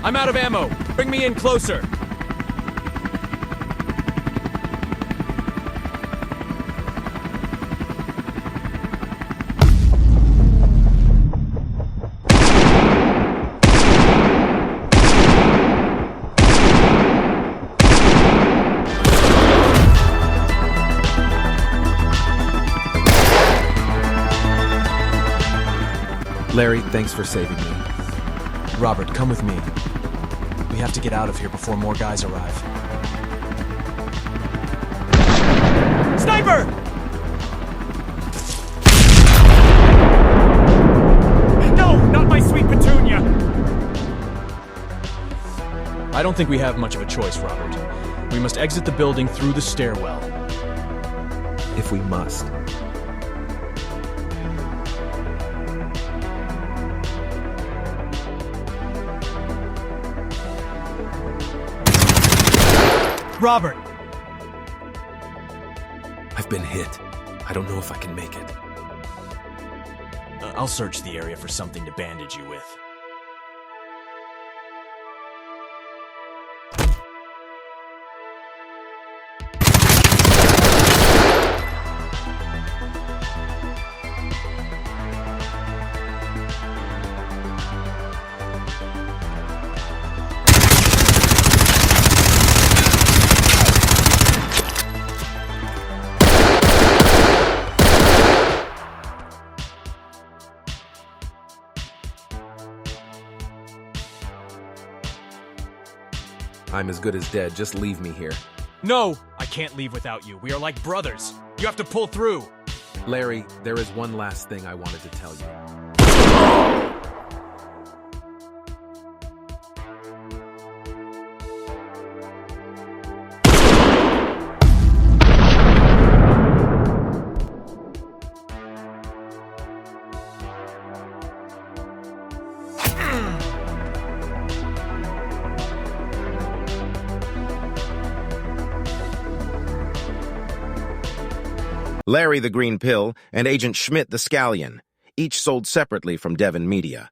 I'm out of ammo. Bring me in closer. Larry, thanks for saving me. Robert, come with me. We have to get out of here before more guys arrive. Sniper! No, not my sweet Petunia! I don't think we have much of a choice, Robert. We must exit the building through the stairwell. If we must. Robert! I've been hit. I don't know if I can make it. I'll search the area for something to bandage you with. I'm as good as dead. Just leave me here. No! I can't leave without you. We are like brothers. You have to pull through. Larry, there is one last thing I wanted to tell you. Larry the Green Pill and Agent Schmidt the Scallion, each sold separately from Devon Media.